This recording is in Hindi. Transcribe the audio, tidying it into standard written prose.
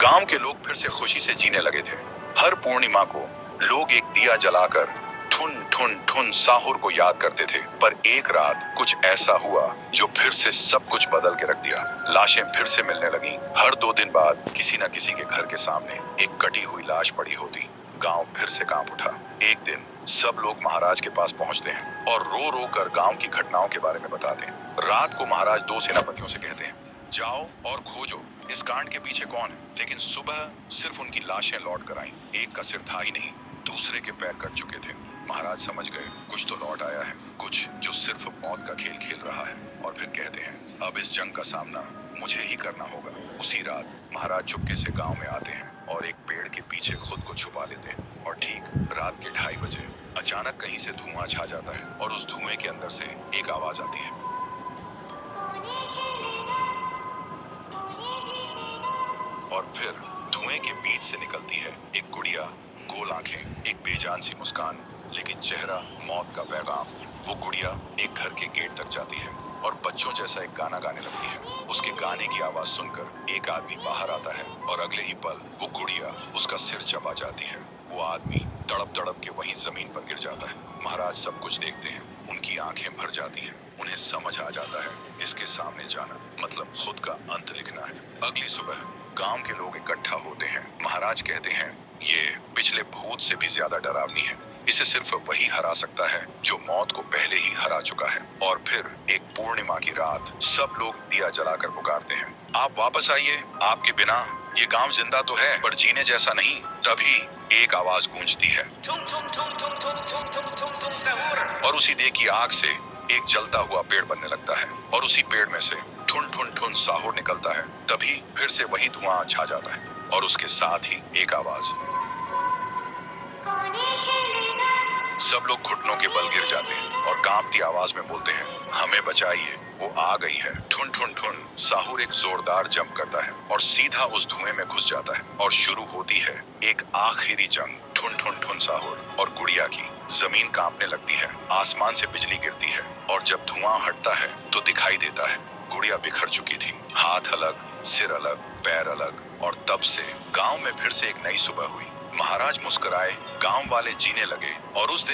गांव के लोग फिर से खुशी से जीने लगे थे। हर पूर्णिमा को लोग एक दिया जलाकर ठुन ठुन ठुन साहुर को याद करते थे। पर एक रात कुछ ऐसा हुआ जो फिर से सब कुछ बदल के रख दिया। लाशें फिर से मिलने लगी। हर 2 दिन बाद किसी न किसी के घर के सामने एक कटी हुई लाश पड़ी होती। गांव फिर से कांप उठा। एक दिन सब लोग महाराज के पास पहुंचते हैं और रो रो कर गांव की घटनाओं के बारे में बताते हैं। रात को महाराज 2 सेनापतियों से कहते हैं, जाओ और खोजो इस कांड के पीछे कौन है। लेकिन सुबह सिर्फ उनकी लाशें लौट कर आईं। एक का सिर था ही नहीं, दूसरे के पैर कट चुके थे। महाराज समझ गए कुछ तो लौट आया है, कुछ जो सिर्फ मौत का खेल खेल रहा है। और फिर कहते हैं, अब इस जंग का सामना मुझे ही करना होगा। उसी रात महाराज चुपके से गांव में आते हैं और एक पेड़ के पीछे खुद को छुपा लेते हैं। और ठीक रात के 2:30 बजे अचानक कहीं से धुआं छा जाता है और उस धुएं के अंदर से एक आवाज आती है। और फिर धुएं के बीच से निकलती है एक गुड़िया, गोल आंखें, एक बेजान सी मुस्कान, लेकिन चेहरा मौत का पैगाम। वो गुड़िया एक घर के गेट तक जाती है और बच्चों जैसा एक गाना गाने लगती है। उसके गाने की आवाज सुनकर एक आदमी बाहर आता है और अगले ही पल वो गुड़िया उसका सिर चबा जाती है। वो आदमी तड़प तड़प के वहीं जमीन पर गिर जाता है। महाराज सब कुछ देखते हैं, उनकी आंखें भर जाती हैं। उन्हें समझ आ जाता है इसके सामने जाना मतलब खुद का अंत लिखना है। अगली सुबह गांव के लोग इकट्ठा होते हैं। महाराज कहते हैं, ये पिछले भूत से भी ज्यादा डरावनी है। इसे सिर्फ वही हरा सकता है जो मौत को पहले ही हरा चुका है। और फिर एक पूर्णिमा की रात सब लोग दिया जलाकर पुकारते हैं, आप वापस आइए, आपके बिना ये गांव जिंदा तो है पर जीने जैसा नहीं। तभी एक आवाज गूंजती है और उसी दे की आग से एक जलता हुआ पेड़ बनने लगता है और उसी पेड़ में से ठुन ठुन ठुन साहुर निकलता है। तभी फिर से वही धुआं छा जाता है और उसके साथ ही एक आवाज। सब लोग घुटनों के बल गिर जाते हैं और कांपती आवाज में बोलते हैं, हमें बचाइए, वो आ गई है। ठुन ठुन ठुन साहुर एक जोरदार जंप करता है और सीधा उस धुएं में घुस जाता है और शुरू होती है एक आखिरी जंग। ठुन ठुन ठुन साहुर और गुड़िया की। जमीन कांपने लगती है, आसमान से बिजली गिरती है और जब धुआं हटता है तो दिखाई देता है गुड़िया बिखर चुकी थी। हाथ अलग, सिर अलग, पैर अलग। और तब से गांव में फिर से एक नई सुबह हुई। महाराज मुस्कुराए, गांव वाले जीने लगे और उस दिन